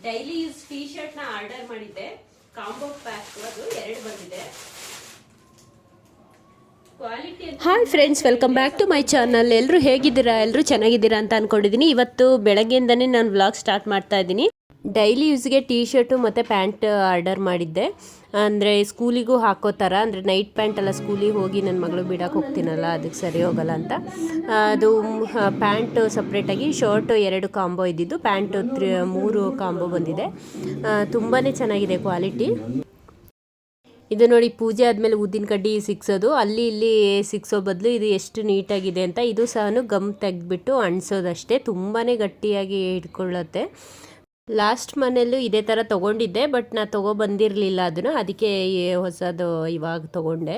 Daily use T shirt ನ order ಮಾಡಿದ್ದೆ. Combo pack ಅದು 2 ಬಂದಿದೆ. Hi friends, welcome back to my channel. ಎಲ್ಲರೂ ಹೇಗಿದ್ದೀರಾ? ಎಲ್ಲರೂ ಚೆನ್ನಾಗಿದ್ದೀರಾ ಅಂತ ಅಂದ್ಕೊಂಡಿದ್ದೀನಿ. ಇವತ್ತು ಬೆಳಗ್ಗೆಯಿಂದನೇ ನಾನು ವ್ಲಾಗ್ ಸ್ಟಾರ್ಟ್ ಮಾಡ್ತಾ ಇದ್ದೀನಿ. ಡೈಲಿ ಯೂಸ್ಗೆ ಟೀ ಶರ್ಟು ಮತ್ತು ಪ್ಯಾಂಟ್ ಆರ್ಡರ್ ಮಾಡಿದ್ದೆ. ಅಂದರೆ ಸ್ಕೂಲಿಗೂ ಹಾಕೋ ಥರ, ಅಂದರೆ ನೈಟ್ ಪ್ಯಾಂಟ್ ಎಲ್ಲ ಸ್ಕೂಲಿಗೆ ಹೋಗಿ ನನ್ನ ಮಗಳು ಬಿಡೋಕೆ ಹೋಗ್ತೀನಲ್ಲ, ಅದಕ್ಕೆ ಸರಿ ಹೋಗಲ್ಲ ಅಂತ ಅದು ಪ್ಯಾಂಟು ಸಪ್ರೇಟಾಗಿ, ಶರ್ಟು 2 ಕಾಂಬೋ ಇದ್ದಿದ್ದು, ಪ್ಯಾಂಟು 3 ಕಾಂಬೋ ಬಂದಿದೆ. ತುಂಬಾ ಚೆನ್ನಾಗಿದೆ ಕ್ವಾಲಿಟಿ. ಇದು ನೋಡಿ, ಪೂಜೆ ಆದಮೇಲೆ ಊದಿನ ಕಡ್ಡಿ ಸಿಕ್ಸೋದು, ಅಲ್ಲಿ ಇಲ್ಲಿ ಸಿಕ್ಸೋ ಬದಲು ಇದು ಎಷ್ಟು ನೀಟಾಗಿದೆ ಅಂತ. ಇದು ಸಹ ಗಮ್ ತೆಗೆದ್ಬಿಟ್ಟು ಅಂಟಿಸೋದಷ್ಟೇ, ತುಂಬಾ ಗಟ್ಟಿಯಾಗಿ ಇಟ್ಕೊಳ್ಳುತ್ತೆ. ಲಾಸ್ಟ್ ಮನೆಯಲ್ಲೂ ಇದೇ ಥರ ತೊಗೊಂಡಿದ್ದೆ, ಬಟ್ ನಾನು ತೊಗೊಬಂದಿರಲಿಲ್ಲ ಅದನ್ನು, ಅದಕ್ಕೆ ಹೊಸದು ಇವಾಗ ತೊಗೊಂಡೆ.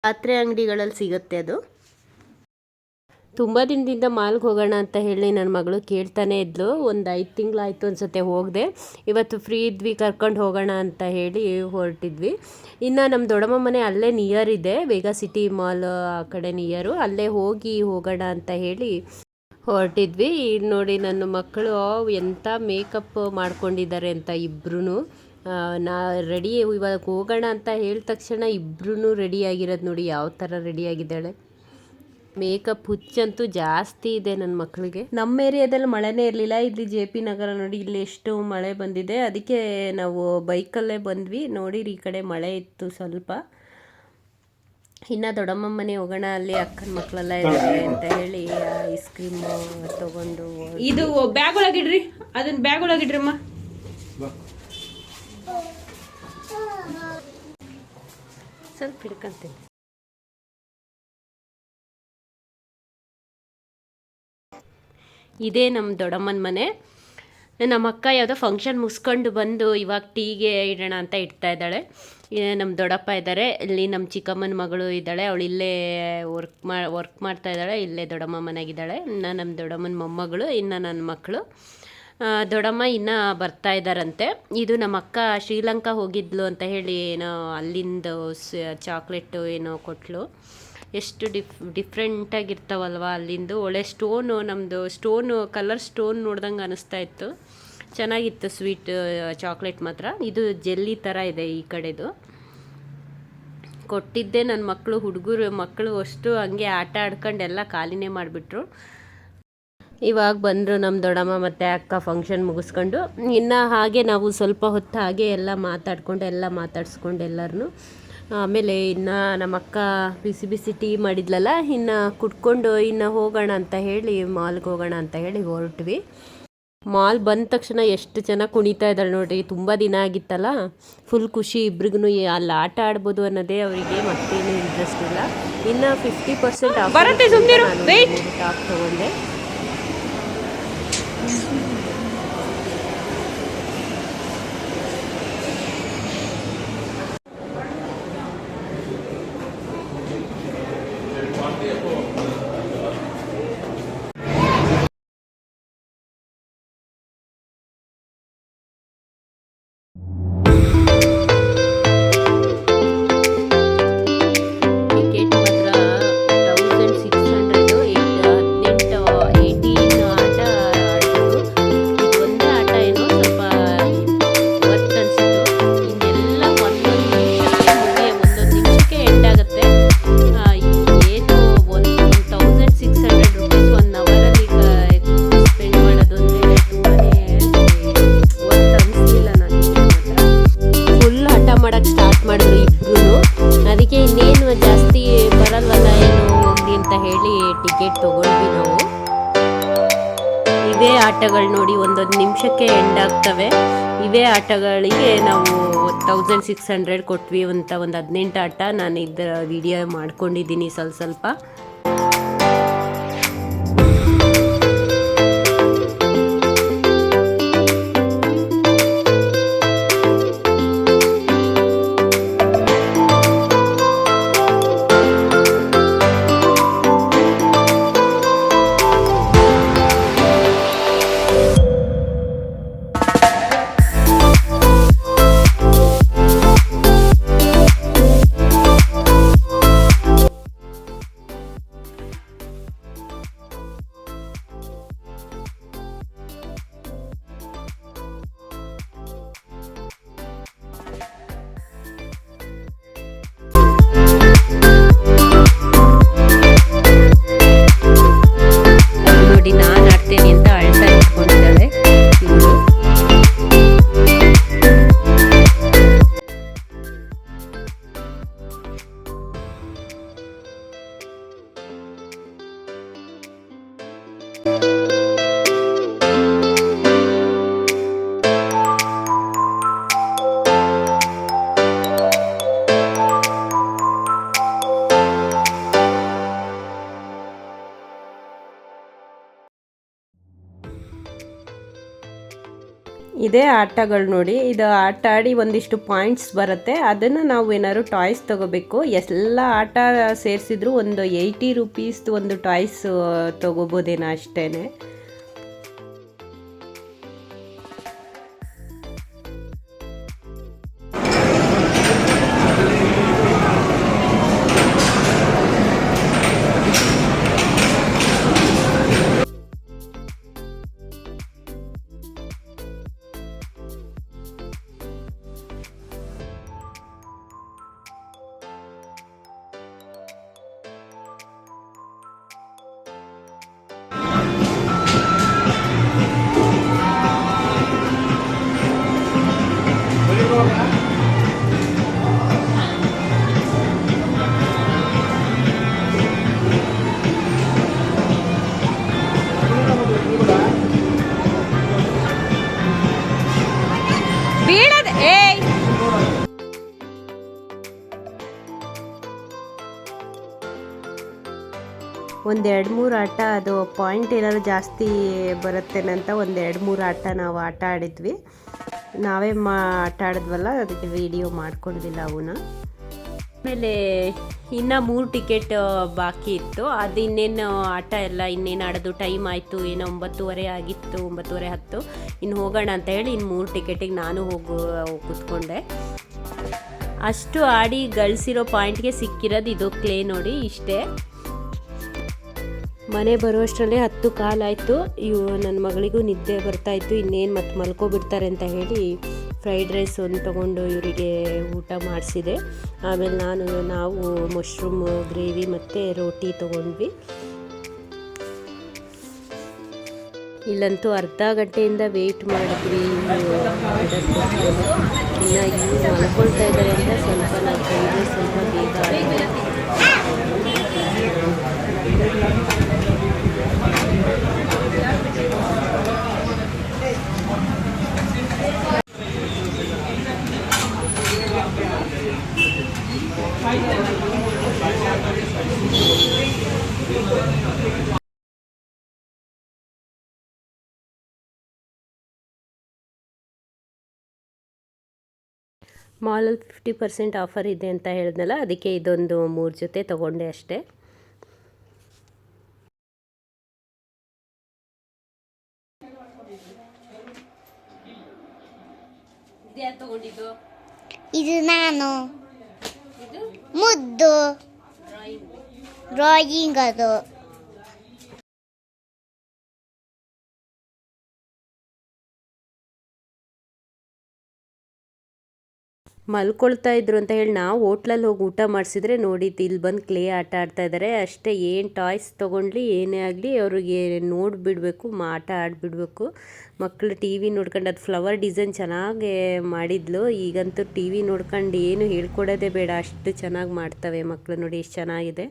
ಪಾತ್ರೆ ಅಂಗಡಿಗಳಲ್ಲಿ ಸಿಗುತ್ತೆ ಅದು. ತುಂಬ ದಿನದಿಂದ ಮಾಲ್ಗೆ ಹೋಗೋಣ ಅಂತ ಹೇಳಿ ನನ್ನ ಮಗಳು ಕೇಳ್ತಾನೆ ಇದ್ಲು. ಒಂದು 5 ತಿಂಗಳಾಯಿತು ಅನಿಸುತ್ತೆ ಹೋಗದೆ. ಇವತ್ತು ಫ್ರೀ ಇದ್ವಿ, ಕರ್ಕೊಂಡು ಹೋಗೋಣ ಅಂತ ಹೇಳಿ ಹೊರಟಿದ್ವಿ. ಇನ್ನು ನಮ್ಮ ದೊಡ್ಡಮ್ಮ ಮನೆ ಅಲ್ಲೇ ನಿಯರ್ ಇದೆ, ಬೇಗ ಸಿಟಿ ಮಾಲ್ ಆ ಕಡೆ ನಿಯರು, ಅಲ್ಲೇ ಹೋಗೋಣ ಅಂತ ಹೇಳಿ ಹೊರಟಿದ್ವಿ. ನೋಡಿ ನನ್ನ ಮಕ್ಕಳು ಎಂಥ ಮೇಕಪ್ ಮಾಡ್ಕೊಂಡಿದ್ದಾರೆ ಅಂತ ಇಬ್ಬರೂ. ನಾ ರೆಡಿ ಇವಾಗ ಹೋಗೋಣ ಅಂತ ಹೇಳಿದ ತಕ್ಷಣ ಇಬ್ಬರೂ ರೆಡಿಯಾಗಿರೋದು ನೋಡಿ, ಯಾವ ಥರ ರೆಡಿಯಾಗಿದ್ದಾಳೆ. ಮೇಕಪ್ ಹುಚ್ಚಂತೂ ಜಾಸ್ತಿ ಇದೆ ನನ್ನ ಮಕ್ಕಳಿಗೆ. ನಮ್ಮ ಏರಿಯಾದಲ್ಲಿ ಮಳೆನೇ ಇರಲಿಲ್ಲ. ಇಲ್ಲಿ JP ನಗರ ನೋಡಿ, ಇಲ್ಲಿ ಎಷ್ಟು ಮಳೆ ಬಂದಿದೆ. ಅದಕ್ಕೆ ನಾವು ಬೈಕಲ್ಲೇ ಬಂದ್ವಿ. ನೋಡಿರಿ, ಈ ಕಡೆ ಮಳೆ ಇತ್ತು ಸ್ವಲ್ಪ. ಇನ್ನು ದೊಡ್ಡಮ್ಮ ಮನೆ ಹೋಗೋಣ, ಅಲ್ಲಿ ಅಕ್ಕನ ಮಕ್ಕಳೆಲ್ಲ ಇದ್ದಾರೆ ಅಂತ ಹೇಳಿ ಐಸ್ ಕ್ರೀಮ್ ತಗೊಂಡು. ಇದು ಬ್ಯಾಗ್ ಒಳಗಿಡ್ರಿ, ಅದನ್ನ ಬ್ಯಾಗ್ ಒಳಗಿಡ್ರಿ ಅಮ್ಮ. ಸ್ವಲ್ಪ ಹಿಡ್ಕೊಂತೀನಿ. ಇದೇ ನಮ್ಮ ದೊಡ್ಡಮ್ಮನ ಮನೆ. ನಮ್ಮ ಅಕ್ಕ ಯಾವುದೋ ಫಂಕ್ಷನ್ ಮುಗಿಸ್ಕೊಂಡು ಬಂದು ಇವಾಗ ಟೀಗೆ ಇಡೋಣ ಅಂತ ಇಡ್ತಾ ಇದ್ದಾಳೆ. ನಮ್ಮ ದೊಡ್ಡಪ್ಪ ಇದ್ದಾರೆ, ಇಲ್ಲಿ ನಮ್ಮ ಚಿಕ್ಕಮ್ಮನ ಮಗಳು ಇದ್ದಾಳೆ, ಅವಳು ಇಲ್ಲೇ ವರ್ಕ್ ಮಾಡ್ತಾ ಇದ್ದಾಳೆ, ಇಲ್ಲೇ ದೊಡ್ಡಮ್ಮ ಮನೆಗಿದ್ದಾಳೆ. ಇನ್ನು ನಮ್ಮ ದೊಡ್ಡಮ್ಮನ ಮೊಮ್ಮಗಳು, ಇನ್ನು ನನ್ನ ಮಕ್ಕಳು. ದೊಡ್ಡಮ್ಮ ಇನ್ನೂ ಬರ್ತಾ ಇದ್ದಾರಂತೆ. ಇದು ನಮ್ಮ ಅಕ್ಕ ಶ್ರೀಲಂಕಾ ಹೋಗಿದ್ಲು ಅಂತ ಹೇಳಿ ಏನೋ ಅಲ್ಲಿಂದ ಚಾಕ್ಲೇಟು ಏನೋ ಕೊಟ್ಟಳು. ಎಷ್ಟು ಡಿಫ್ರೆಂಟಾಗಿರ್ತಾವಲ್ವ ಅಲ್ಲಿಂದು. ಒಳ್ಳೆ ಸ್ಟೋನು, ನಮ್ಮದು ಸ್ಟೋನು ಕಲರ್ ಸ್ಟೋನ್ ನೋಡ್ದಂಗೆ ಅನ್ನಿಸ್ತಾ ಇತ್ತು. ಚೆನ್ನಾಗಿತ್ತು ಸ್ವೀಟ್ ಚಾಕ್ಲೇಟ್ ಮಾತ್ರ. ಇದು ಜೆಲ್ಲಿ ಥರ ಇದೆ ಈ ಕಡೆದು. ಕೊಟ್ಟಿದ್ದೆ ನನ್ನ ಮಕ್ಕಳು ಅಷ್ಟು ಹಂಗೆ ಆಟ ಆಡ್ಕೊಂಡು ಎಲ್ಲ ಖಾಲಿನೇ ಮಾಡಿಬಿಟ್ರು. ಇವಾಗ ಬಂದರು ನಮ್ಮ ದೊಡ್ಡಮ್ಮ ಮತ್ತು ಅಕ್ಕ ಫಂಕ್ಷನ್ ಮುಗಿಸ್ಕೊಂಡು. ಇನ್ನು ಹಾಗೆ ನಾವು ಸ್ವಲ್ಪ ಹೊತ್ತು ಹಾಗೆ ಎಲ್ಲ ಮಾತಾಡಿಸ್ಕೊಂಡು ಎಲ್ಲರನ್ನೂ. ಆಮೇಲೆ ಇನ್ನು ನಮ್ಮ ಅಕ್ಕ ಬಿಸಿ ಟೀ ಮಾಡಿದ್ಲಲ್ಲ, ಇನ್ನು ಕುಟ್ಕೊಂಡು ಇನ್ನು ಹೋಗೋಣ ಅಂತ ಹೇಳಿ ಮಾಲ್ಗೆ ಹೋಗೋಣ ಅಂತ ಹೇಳಿ ಹೊರಟ್ವಿ. ಮಾಲ್ ಬಂದ ತಕ್ಷಣ ಎಷ್ಟು ಚೆನ್ನಾಗಿ ಕುಣಿತಾ ಇದ್ದಾಳೆ ನೋಡಿರಿ. ತುಂಬ ದಿನ ಆಗಿತ್ತಲ್ಲ, ಫುಲ್ ಖುಷಿ ಇಬ್ರಿಗೂ. ಅಲ್ಲಿ ಆಟ ಆಡ್ಬೋದು ಅನ್ನೋದೇ ಅವರಿಗೆ, ಮತ್ತೇನು ಇಂಟ್ರೆಸ್ಟ್ ಇಲ್ಲ. ಇನ್ನು 50% ಟಾಪ್ ತೊಗೊಂಡೆ. ಟಿಕೆಟ್ ತೊಗೊಂಡ್ವಿ ನಾವು. ಇವೇ ಆಟಗಳು ನೋಡಿ, ಒಂದೊಂದು ನಿಮಿಷಕ್ಕೆ ಎಂಡ್ ಆಗ್ತವೆ. ಇವೇ ಆಟಗಳಿಗೆ ನಾವು 1600 ಕೊಟ್ವಿ ಅಂತ. ಒಂದು 18 ಆಟ ನಾನು ಇದರ ವಿಡಿಯೋ ಮಾಡ್ಕೊಂಡಿದ್ದೀನಿ ಸ್ವಲ್ಪ. ಇದೇ ಆಟಗಳು ನೋಡಿ, ಇದು ಆಟ ಆಡಿ ಒಂದಿಷ್ಟು ಪಾಯಿಂಟ್ಸ್ ಬರುತ್ತೆ. ಅದನ್ನು ನಾವು ಏನಾದ್ರು ಟಾಯ್ಸ್ ತೊಗೋಬೇಕು. ಎಲ್ಲ ಆಟ ಸೇರಿಸಿದ್ರು ಒಂದು 80 ರುಪೀಸ್ದು ಒಂದು ಟಾಯ್ಸ್ ತೊಗೋಬೋದೇನೋ ಅಷ್ಟೇ. ಒಂದು 2-3 ಆಟ ಅದು ಪಾಯಿಂಟ್ ಏನಾದ್ರು ಜಾಸ್ತಿ ಬರುತ್ತೇನಂತ ಒಂದು 2-3 ಆಟ ನಾವು ಆಟ ಆಡಿದ್ವಿ. ನಾವೇ ಆಟ ಆಡಿದ್ವಲ್ಲ, ಅದಕ್ಕೆ ವಿಡಿಯೋ ಮಾಡ್ಕೊಂಡಿಲ್ಲ ಅವನ್ನ. ಆಮೇಲೆ ಇನ್ನು 3 ಟಿಕೆಟ್ ಬಾಕಿ ಇತ್ತು. ಅದು ಇನ್ನೇನು ಆಟ ಎಲ್ಲ ಇನ್ನೇನು ಆಡೋದು ಟೈಮ್ ಆಯಿತು, ಏನೋ 9:30 ಆಗಿತ್ತು, 9:10 ಇನ್ನು ಹೋಗೋಣ ಅಂತ ಹೇಳಿ ಇನ್ನು 3 ಟಿಕೆಟಿಗೆ ನಾನು ಕೂತ್ಕೊಂಡೆ. ಅಷ್ಟು ಆಡಿ ಗಳಿಸಿರೋ ಪಾಯಿಂಟ್ಗೆ ಸಿಕ್ಕಿರೋದು ಇದು ಕ್ಲೇ ನೋಡಿ, ಇಷ್ಟೇ. ಮನೆ ಬರುವಷ್ಟರಲ್ಲೇ 10 ಕಾಲಾಯಿತು. ನನ್ನ ಮಗಳಿಗೂ ನಿದ್ದೆ ಬರ್ತಾಯಿತ್ತು. ಇನ್ನೇನು ಮತ್ತೆ ಮಲ್ಕೊಬಿಡ್ತಾರೆ ಅಂತ ಹೇಳಿ ಫ್ರೈಡ್ ರೈಸ್ ಒಂದು ತೊಗೊಂಡು ಇವರಿಗೆ ಊಟ ಮಾಡಿಸಿದೆ. ಆಮೇಲೆ ನಾವು ಮಶ್ರೂಮ್ ಗ್ರೇವಿ ಮತ್ತು ರೋಟಿ ತೊಗೊಂಡ್ವಿ. ಇಲ್ಲಂತೂ ಅರ್ಧ ಗಂಟೆಯಿಂದ ವೆಯ್ಟ್ ಮಾಡಿದ್ವಿ. ಇನ್ನು ಇವ್ರು ಮಲ್ಕೊಳ್ತಾ ಇದ್ದಾರೆ ಅಂತ ಸ್ವಲ್ಪ ನಾವು ಫ್ರೈಡ್ ರೈಸ್ ಸ್ವಲ್ಪ ಬೇಗ ಆಗಿದೆ. ಮಾಲಲ್ಲಿ 50% ಆಫರ್ ಇದೆ ಅಂತ ಹೇಳಿದ್ನಲ್ಲ, ಅದಕ್ಕೆ ಇದೊಂದು 3 ಜೊತೆ ತೊಗೊಂಡೆ ಅಷ್ಟೇ. ಇದು ನಾನು ಮುದ್ದು ಡ್ರಾಯಿಂಗ್ ಅದು. ಮಲ್ಕೊಳ್ತಾ ಇದ್ರು ಅಂತ ಹೇಳಿ ನಾವು ಹೋಟ್ಲಲ್ಲಿ ಹೋಗಿ ಊಟ ಮಾಡಿಸಿದ್ರೆ ನೋಡಿ ಇಲ್ಲಿ ಬಂದು ಕ್ಲೇ ಆಟ ಆಡ್ತಾ ಇದ್ದಾರೆ ಅಷ್ಟೇ. ಏನು ಟಾಯ್ಸ್ ತೊಗೊಂಡ್ಲಿ ಏನೇ ಆಗಲಿ ಅವ್ರಿಗೆ ನೋಡಿಬಿಡ್ಬೇಕು, ಆಟ ಆಡಿಬಿಡ್ಬೇಕು. ಮಕ್ಕಳು ಟಿ ವಿ ನೋಡ್ಕೊಂಡು, ಅದು ಫ್ಲವರ್ ಡಿಸೈನ್ ಚೆನ್ನಾಗಿ ಮಾಡಿದ್ಲು. ಈಗಂತೂ ಟಿ ವಿ ನೋಡ್ಕೊಂಡು ಏನು ಹೇಳ್ಕೊಡೋದೇ ಬೇಡ, ಅಷ್ಟು ಚೆನ್ನಾಗಿ ಮಾಡ್ತವೆ ಮಕ್ಕಳು. ನೋಡಿ ಎಷ್ಟು ಚೆನ್ನಾಗಿದೆ.